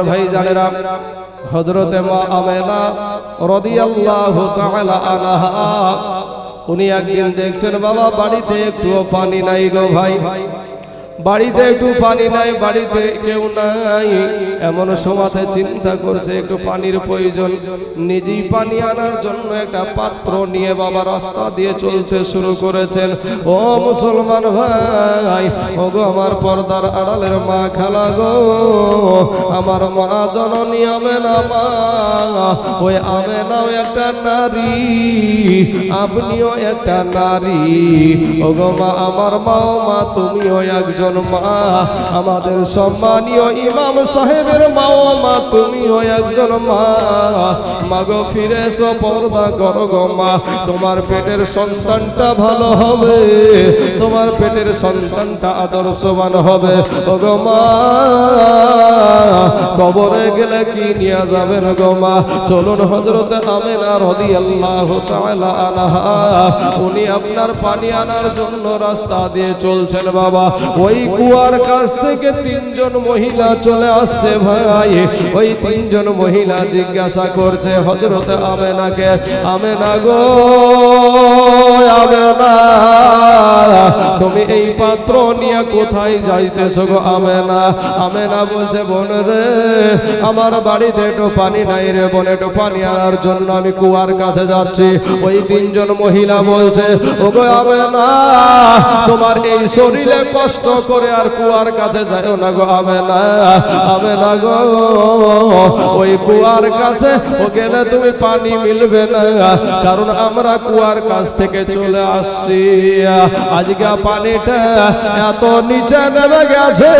ভাই জানেরা, হযরতে মা আমেনা রাদিয়াল্লাহু তাআলা আনহা উনি একদিন দেখছেন বাবা বাড়িতে একটুও পানি নাই গো ভাই, বাড়িতে একটু পানি নাই, বাড়িতে কেউ নাই। এমন সময়তে চিন্তা করছে একটু পানির প্রয়োজন, নিজেই পানি আনার জন্য একটা পাত্র নিয়ে বাবা রাস্তা দিয়ে চলতে শুরু করেছেন। ও মুসলমান ভাই, ও গো আমার পর্দার আড়ালের মা খালা গো, আমার মা জননী আমেনা মা, ওই আমেনাও একটা নারী, আপনিও একটা নারী। ও গো মা, আমার মাও মা, তুমিও একজন মা, আমাদের সম্মানীয় ইমাম সাহেবের মাও মা, তুমিও একজন মা। মাগো ফিরে এসো, পর্দা করো গো মা, তোমার পেটের সন্তানটা ভালো হবে, তোমার পেটের সন্তানটা আদর্শবান হবে। ও গো মা, কবরে গেলে কি নিয়ে যাবেন গো মা? চলুন হযরতে আমেনা রাদিয়াল্লাহু তাআলা আনহা উনি আপনার পানি আনার জন্য রাস্তা দিয়ে চলছেন বাবা। ওই কুয়ার কাছ থেকে তিনজন মহিলা চলে আসছে ভাই। ওই তিনজন মহিলা জিজ্ঞাসা করছে হযরতে আমেনাকে, আমেনা গো, আমেনা তুমি এই পাত্র নিয়ে কোথায় যাইতেছো গো আমেনা? আমেনা বলছে, বোন রে, আমার বাড়িতে একটু পানি নাই রে বোন, একটু পানি আনার জন্য আমি কুয়ার কাছে যাচ্ছি। ওই তিনজন মহিলা বলছে, ও গো আমেনা, তোমার এই শরীরে কষ্ট করে আর কুয়ার কাছে যাও না গো আমেনা, আমেনা গো, ওই কুয়ার কাছে ও গেলে তুমি পানি মিলবে না, কারণ আমরা কুয়ার কাছ থেকে চলে আসছি। আজকে পানিটা এত নিচে নেমে গেছে,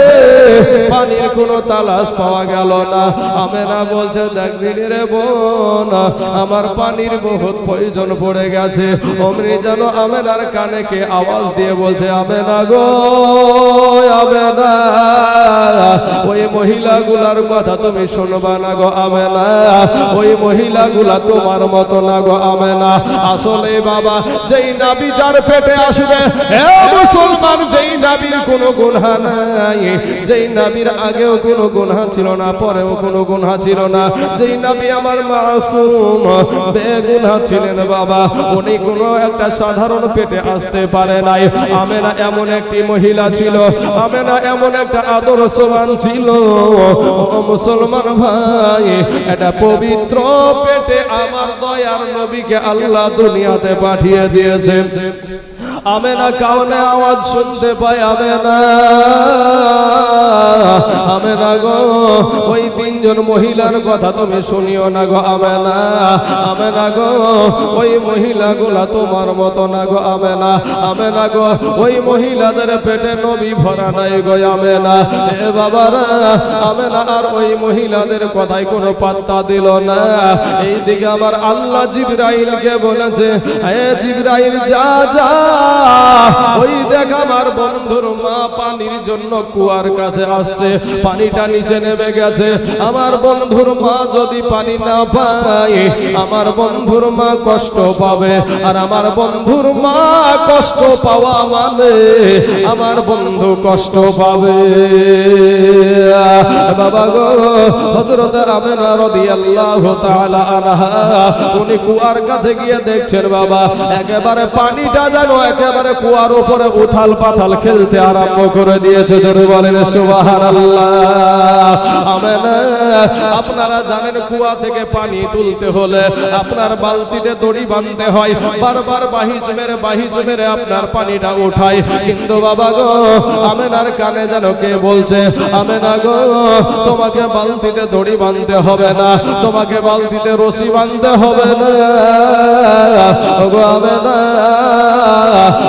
পানির কোনো তালাশ পাওয়া গেল না। আমেনা বলছে, দেখ দিন রে বোন, আমার পানির বহুত প্রয়োজন পড়ে গেছে। অমনি যেন আমেনার কানে কে আওয়াজ দিয়ে বলছে, আমেনা গো, আমেনা, ওই মহিলাগুলার কথা তুমি শুনবা না গো আমেনা, ওই মহিলাগুলা তোমার মতো না গো আমেনা। আসলে বাবা, যেই নাবি যার পেটে আসবে, হে মুসলমান, যেই নাবির কোনো গুনাহ নাই, যেই নাবির আগেও কোনো গুনাহ ছিল না, পরেও কোনো গুনাহ ছিল না, যেই নাবি আমার মাসুম বেগুনাহ ছিলেন বাবা, উনি কোনো একটা সাধারণ পেটে আসতে পারে নাই। আমেনা এমন একটি মহিলা ছিল, আমেনা এমন একটা আদর্শবান ছিল। ও মুসলমান ভাই, এটা পবিত্র পেটে আমার দয়ার নবীকে আল্লাহ দুনিয়াতে পাঠিয়ে দিয়েছে। আমেনা কানে আওয়াজ শুনতে পায়, আমেনা, আমেনা গো, ওই তিনজন মহিলার কথা তুমি শুনিও না গো আমেনা, আমেনা গো, ওই মহিলাগুলা তোমার মতো না গো আমেনা, আমেনা গো, ওই মহিলাদের পেটে নবী ভরা নাই গো আমেনা। এ বাবারা, আমেনা আর ওই মহিলাদের কথায় কোনো পাত্তা দিল না। এইদিকে আমার আল্লাহ জিবরাইলকে বলেছে, হে জিবরাইল, যা যা, ওই দেখ আমার বন্ধুর মা পানির জন্য কুয়ার কাছে আসছে, পানিটা নিচে নেমে গেছে। আমার বন্ধুর মা যদি পানি না পায়, আমার বন্ধুর মা কষ্ট পাবে, আর আমার বন্ধুর মা কষ্ট পাওয়া মানে আমার বন্ধু কষ্ট পাবে। বাবা গো, হযরতে আমেনা রাদিয়াল্লাহু তাআলা আনহা উনি কুয়ার কাছে গিয়ে দেখছেন বাবা, একেবারে পানিটা যেন একেবারে কুয়ার উপরে উথাল পাথাল খেলতে আরম্ভ করে দিয়েছে। জোরে বলেন সুবহানাল্লাহ। আমেনা, আপনারা জানেন কুয়া থেকে পানি তুলতে হলে আপনার বালতিতে দড়ি বাঁধতে হয়, বারবার বাহিজ মেরে আপনার পানিটা উঠায়। কিন্তু বাবা গো, আমেনার কানে যেন কে বলছে, আমেনা গো, তোমাকে বালতিতে দড়ি বাঁধতে হবে না, তোমাকে বালতিতে রশি বাঁধতে হবে না। ওগো আমেনা,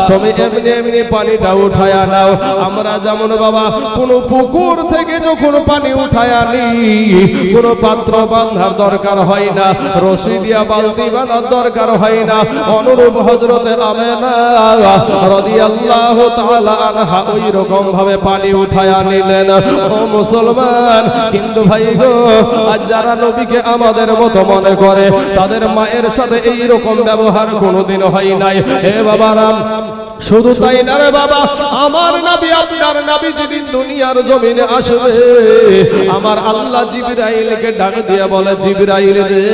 তুমি এমনি এমনি পানিটা উঠায়া নাও। আমরা যেমন বাবা কোন পুকুর থেকে যখন পানি উঠায়া নি, কোন পাত্র বাঁধার দরকার হয় না, রশি দিয়া বালতি বাঁধার দরকার হয় না, অনুরূপ হযরতে আমেনা রাদিয়াল্লাহু তাআলা আনহা ওই রকম ভাবে পানি উঠায়া নিলেন। ও মুসলমান, কিন্তু ভাই গো, আজ যারা নবীকে আমাদের মতো মনে করে, তাদের মায়ের সাথে এই রকম ব্যবহার কোনোদিন হয় নাই। হে বাবারাম, শুধু তাই না রে বাবা, আমার নবী আপনার নবী যেদিন দুনিয়ার জমিনে আসবে, আমার আল্লাহ জিবরাইলকে ডাক দিয়ে বলে, জিবরাইল রে,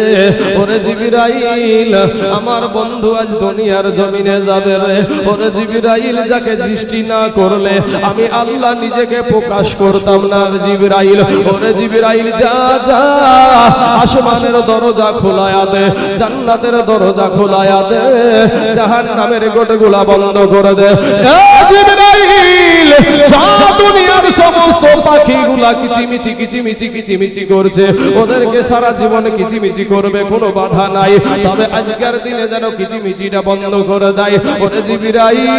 ওরে জিবরাইল, আমার বন্ধু আজ দুনিয়ার জমিনে যাবে রে। ওরে জিবরাইল, যাকে সৃষ্টি না করলে আমি আল্লাহ নিজেকে প্রকাশ করতাম না জিবরাইল। ওরে জিবরাইল, যা যা, আসমানের দরজা খোলায়া দে, জান্নাতের দরজা খোলায়া দে, জাহান্নামের গেটগুলা বন্ধ করে দে। এ জিবরাইল, যা দুনিয়ার সমস্ত পাখিগুলা কিচিমিচি কিচিমিচি কিচিমিচি করছে, ওদেরকে সারা জীবন কিচিমিচি করবে, কোনো বাধা নাই, তবে আজকের দিনে যেন কিচিমিচিটা বন্ধ করে দেয়। ওরে জিবরাইল,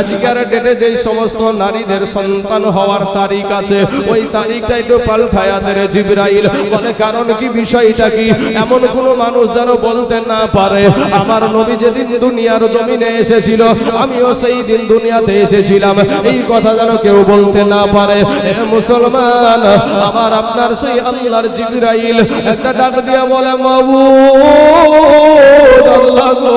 আজকের ডেটে যে সমস্ত নারীদের সন্তান হওয়ার তারিখ আছে, ওই তারিখটা একটু পাল্টায়া দে রে জিবরাইল। বলে কারণ কি, বিষয়টা কি? এমন কোন মানুষ যেন বলতে না পারে আমার নবী যেদিন দুনিয়ার জমিনে এসেছিল আমিও সেই দিন দুনিয়াতে এসেছিলাম, এই কথা যেন কেউ বলতে না পারে। এ মুসলমান, আমার আপনার সেই আল্লাহর জিবরাইল একটা ডাক দিয়া বলে, মাবুদ আল্লাহ গো,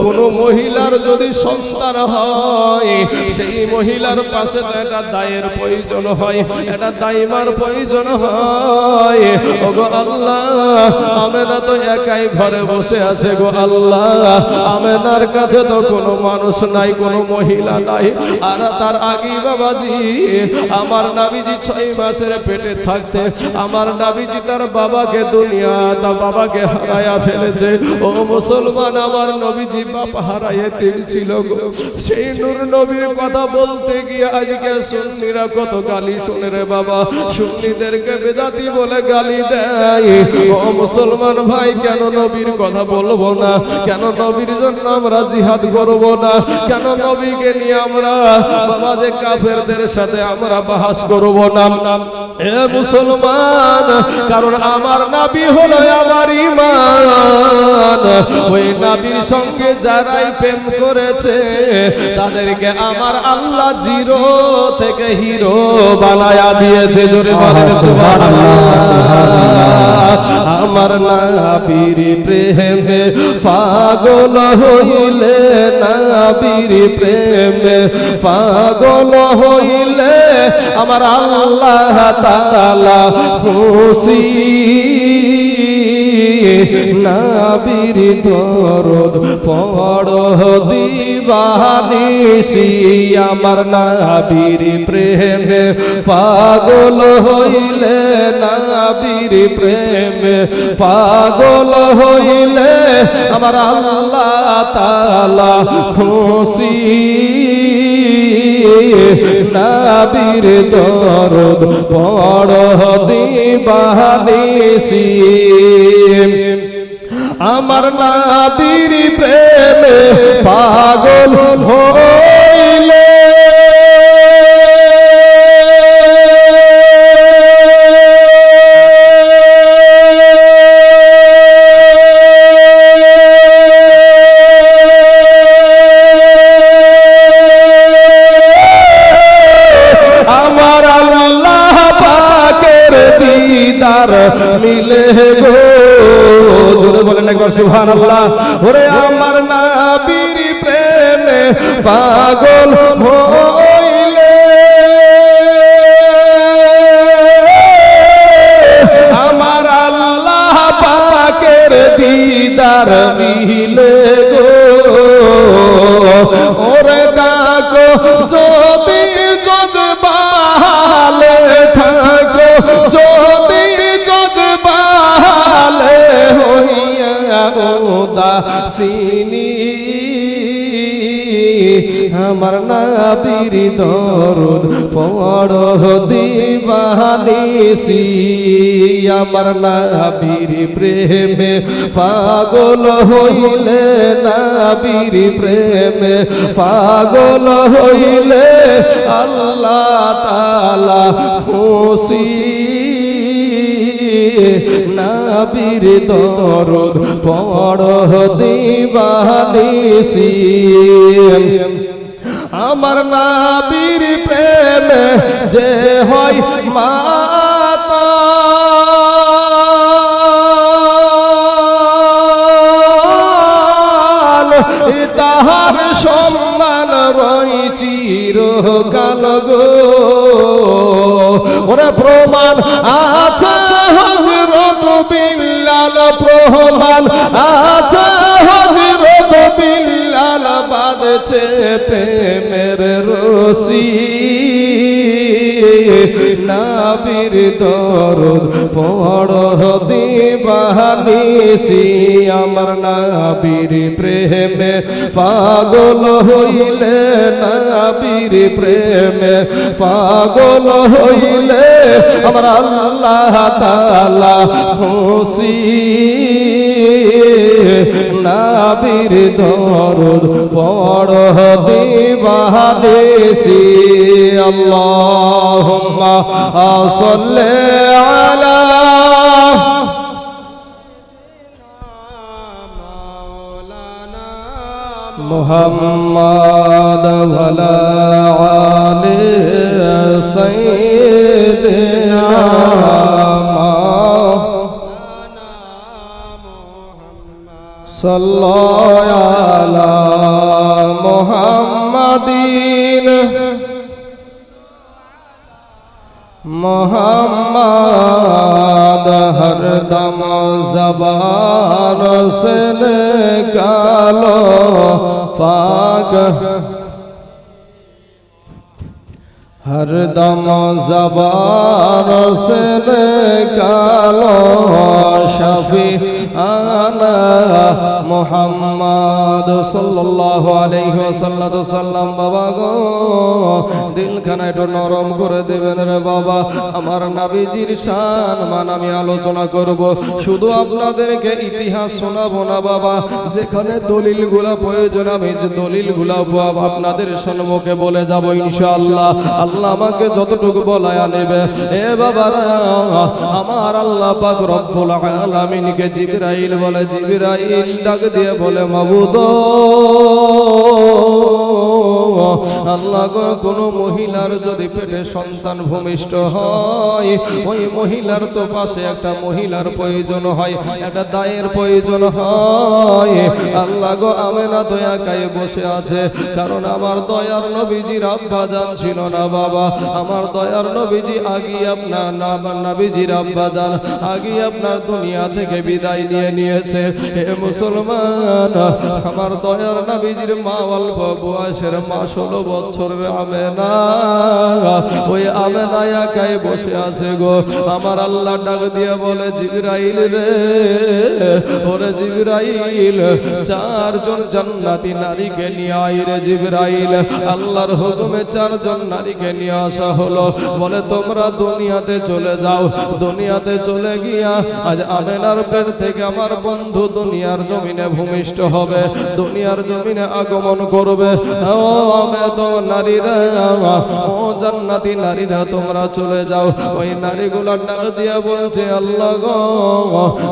কোন মহিলার যদি সন্তান হয়, সেই মহিলার পাশে একটা দায়ের প্রয়োজন হয়, একটা দাইমার প্রয়োজন হয়। ও গো আল্লাহ, আমেনা তো একাই ঘরে বসে আছে গো আল্লাহ, আমেনার কাছে তো কোনো মানুষ নাই, কোনো মহিলা নাই। আর তার আগেই বাবাজি, আমার নবীজি 6 মাসের পেটে থাকতে আমার নবীজি তার বাবাকে তার বাবাকে হারায়া ফেলেছে। ও মুসলমান, আমার নবীজি বাপ হারায়ে ছিল গো। সেই নূর নবীর কথা বলতে গিয়ে আজকে সুন্নিরা কত গালি শুনে রে বাবা, সুন্নিদেরকে বেদাতি বলে গালি দেয়। ও মুসলমান ভাই, কেন নবীর কথা বলবো না? কেন নবীর জন্য আমরা জিহাদ করব না? কেন নবীকে নিয়ে আমরা বাবা যে কাফেরদের সাথে আমরা বাহাস করব না? এ মুসলমান, কারণ আমার নবী হলো আমার ঈমান। ওই নবীর সঙ্গে যারাই প্রেম করেছে তাদেরকে আমার আল্লাহ জিরো থেকে হিরো বানায়া দিয়েছে। জোরে বলেন সুবহানাল্লাহ। আমার নবীর প্রেমে পাগল হইলে, নবীর প্রেমে পাগল হইলে আমার আল্লাহ তাআলা খুশি। নবীর দরদ পড়ো দিবানিশি, আমার নবীর প্রেমে পাগল হইলে, নবীর প্রেমে পাগল হইলে আমার আল্লাহ তাআলা খুশি। নবীর দরদ পড়ো দিবানিশি, আমার নবীর প্রেমে পাগল হইলে আমার আল্লাহ পাকের দিদার মিলে গো। জোরে বলেন একবার সুবহানাল্লাহ। ওরে আমার নবীর প্রেমে পাগল হইলে আমার আল্লাহ পাকের দিদার মিলে গো। ওরে ডাকো যদি জজবালে থাকো, যদি জজবালে হইয়া উদাসীনী, আমার নবীর দরদ পড়ো দিবানিশি, আমার নবীর প্রেমে পাগল হইলে, নবীর প্রেমে পাগল হইলে আল্লাহ তাআলা খুশি। নবীর দরদ পড়ো দিবানিশি, আমার নবীর প্রেমে যে হয় মাতা, তাহার সম্মান রই চিরকাল গো। ওরে প্রমাণ আছে হযরত বিল্লাল, প্রমাণ আছে হযরত বিল্লাল বাঁধছে প্রেমের রশি। নবীর দরুদ পড়ো দিবানিসি, আমার নবীর প্রেমে পাগল হইলে, নবীর প্রেমে পাগল হইলে আমার আল্লাহ তাআলা খুশি। নবীর দরুদ পড়ো দিবানিসি। আল্লাহুম্মা সাল্লি আলা মুহাম্মাদ ওয়া আলা আলি সাইয়্যিদিনা সাল্লাল্লাহু আলা মুহাম্মাদিন मोहम्मद हरदम ज़बान से निकालो पाक, हरदम ज़बान से निकालो शफी आना मोहम्मद सल्लल्लाहु अलैहि वसल्लम। बाबा गो दिल खाना একটু নরম করে দেবেন রে বাবা। আমার নবীজির শান মান আমি আলোচনা করব, শুধু আপনাদেরকে ইতিহাস শোনাবো না বাবা। যেখানে দলিলগুলা প্রয়োজন আমি যে দলিলগুলা আপনাদের সম্মুখে বলে যাব ইনশাআল্লাহ। আল্লাহ আমাকে যতটুকু বলায়া নেবে। এ বাবারা, আমার আল্লাহ পাক রব্বুল আলামিনকে জিবরাইল বলে, জিবরাইল ডাক দিয়ে বলে মাবুদ আল্লাহ গো, কোন মহিলার যদি পেটে সন্তান ভূমিষ্ঠ হয়, ওই মহিলার তো পাশে একটা মহিলার প্রয়োজন হয়, একটা দায়ের প্রয়োজন হয়। আল্লাহ গো, আমেনা দয়া কায়ে বসে আছে, কারণ আমার দয়ার নবীজির আব্বা জান ছিল না বাবা। আমার দয়ার নবীজি আগে আপনার নবীজির আব্বা জান আগে আপনার দুনিয়া থেকে বিদায় নিয়ে নিয়েছে। হে মুসলমান, আমার দয়ার নবীজির মা অল্প বয়সের মা 16 বছরের আমেনা, ওই আমেনা একাই বসে আছে গো। আমার আল্লাহ ডাক দিয়ে বলে জিবরাইল রে, ওরে জিবরাইল, 4 জন জান্নাতি নারীকে নিয়ে আয় রে জিবরাইল। আল্লাহর হুকুমে 4 জন নারীকে নিয়ে আসা হলো। বলে তোমরা দুনিয়াতে চলে যাও। দুনিয়াতে চলে গিয়া আজ আমেনার পেট থেকে আমার বন্ধু দুনিয়ার জমিনে ভূমিষ্ঠ হবে, দুনিয়ার জমিনে আগমন করবে। ও তো নারীরা, ও জান্নাতি নারীরা, তোমরা চলে যাও। ওই নারীগুলা ডাক দিয়া বলছে আল্লাহ গো,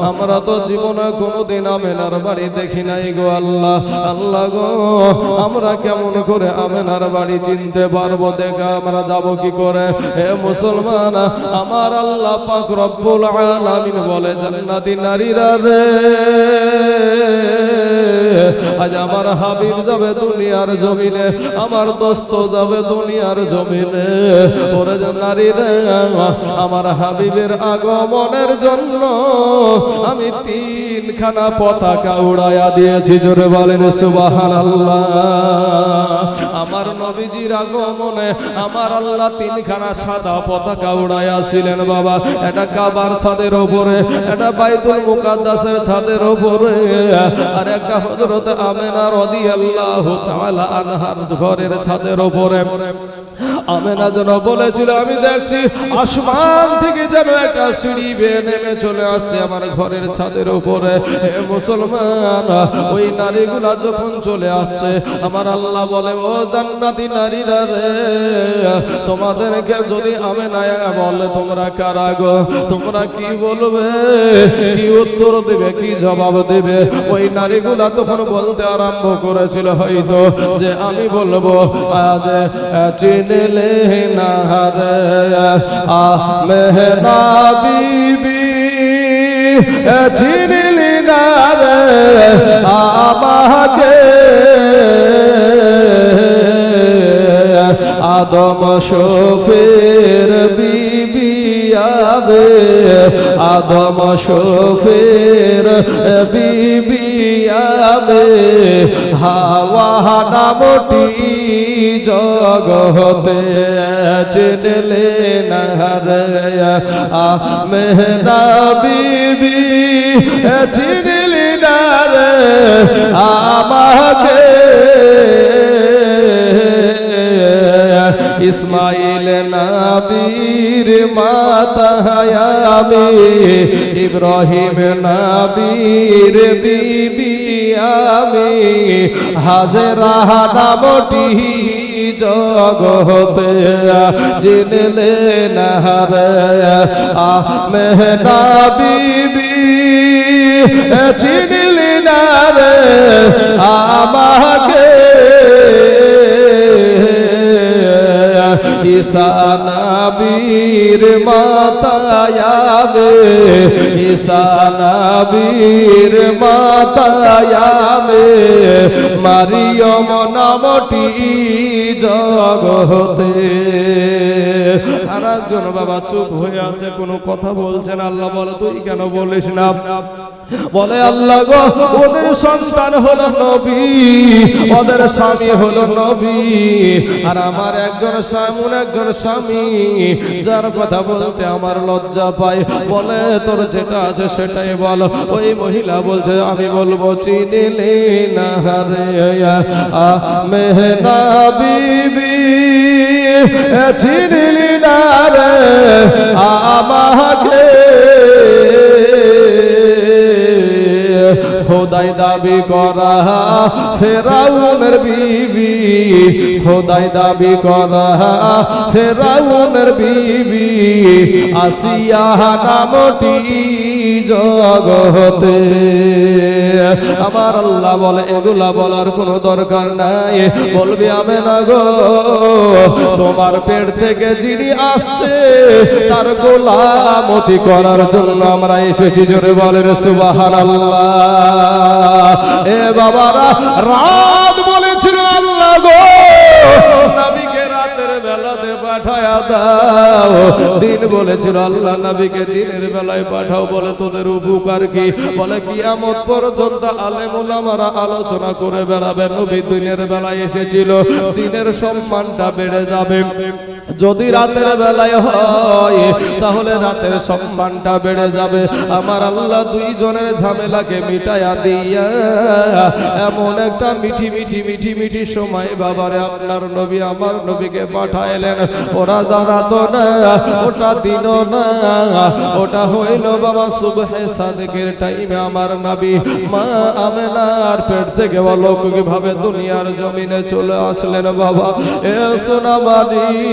আমরা তো জীবনে কোনোদিন আমেনার বাড়ি দেখি নাই গো আল্লাহ। আল্লাহ গো, আমরা কেমন করে আমেনার বাড়ি চিনতে পারবো? দেখা আমরা যাব কি করে? হে মুসলমান, আমার আল্লাহ পাক রব্বুল আলামিন বলে জান্নাতি নারীরা রে, আজ আমার হাবিব যাবে দুনিয়ার জমিনে, আমার দোস্ত যাবে দুনিয়ার জমিনে। ওরে নারীরা, আমার হাবিবের আগমনের জন্য আমি 3খানা পতাকা উড়াইয়া দিয়েছি। জোরে বলেন সুবহানাল্লাহ। আমার নবীজির আগমনে আমার আল্লাহ 3খানা সাদা পতাকা উড়াইয়াছিলেন বাবা। এটা কাবার ছাদের উপরে, এটা বাইতুল মুকাদ্দাসের ছাদের উপরে, আর একটা হযরত আমেনা রাদিয়াল্লাহু তাআলা আনহার ঘরের ছাদের উপরে। আমেনা যেন বলেছিল, আমি দেখছি আসমান থেকে যেন একটা সিঁড়ি বেয়ে নেমে চলে আসছে আমার ঘরের ছাদের উপরে। হে মুসলমান, ওই নারীগুলা যখন চলে আসছে, আমার আল্লাহ বলে ও জান্নাতি নারীরা রে, তোমাদেরকে যদি আমেনা বলে তোমরা কারা গো, তোমরা কি বলবে, কি উত্তর দেবে, কি জবাব দেবে? ওই নারীগুলা তখন বলতে আরম্ভ করেছিল হয়তো যে আমি বলবো আজ চিনলে না রে আমেনা বিবি, চিনলি না রে আমাকে আদম শফের বিবি আবে আদম শফের বিবি আবে হাওয়া নামটি জগতে চিনলে না রে আমেনা বিবি চিনলি না রে আমাকে ইসমাইল নবীর মাতা আমি ইব্রাহিম নবীর বিবি আমি হাজেরা নামটি জগতে চিনলে না রে আমেনা বিবি চিনলি না রে আমাকে ঈসা নবীর মাতা আমি ঈসা নবীর মাতা আমি মারিয়ম নামটি জগতে। আর একজন বাবা চুপ হয়ে আছে, কোনো কথা বলছেন। আল্লাহ বলে তুই কেন বলিস না? বলে আল্লাহ গো ওদের সন্তান হলো নবী, ওদের স্বামী হলো নবী, আর আমার একজন স্বামী যার কথা বলতে আমার লজ্জা পায়। বলে তোর যেটা আছে সেটাই বল। ওই মহিলা বলছে আমি বলবো চিনলি না রে আমেনা বিবি চিনলি না রে আমাকে খোদাই দাবি করা ফেরাউনের বিবি, খোদাই দাবি করা ফেরাউনের বিবি আসিয়া নামটি জগতে। আমার আল্লাহ বলে এগুলা বলার কোনো দরকার নাই, বলবি আমেনা গো তোমার পেট থেকে যিনি আসছে তার গোলামতি করার জন্য আমরা এসেছি। জোরে বলেন সুবহানাল্লাহ। এ বাবারা রাত বলেছিল আল্লাহ গো নবীকে রাতের বেলাতে পাঠায়া দাও, দিন বলেছিল আল্লাহ নবীকে দিনের বেলায় পাঠাও। বলে তোদের উপকার কি? বলে কিয়ামত পর্যন্ত আলেম উলামারা আলোচনা করে বেড়াবে নবী দিনের বেলায় এসেছিল, দিনের সম্মানটা বেড়ে যাবে। যদি রাতের বেলায় হয় তাহলে রাতের সম্মানটা বেড়ে যাবে। আমার আল্লাহ দুইজনের ঝামেলাকে মিটায়া দিয়া এমন একটা মিঠি মিঠি মিঠি মিঠি সময় বাবারে আপনার নবী আমার নবীকে পাঠাইলেন। ওরা দাঁড়াতো না, ওটা দিন না, ওটা হইল বাবা সুবহে সাদেকের টাইমে আমার নবী মা আমেনার পেট থেকে অলৌকিক ভাবে দুনিয়ার জমিনে চলে আসলেন। বাবা এ সোনামানি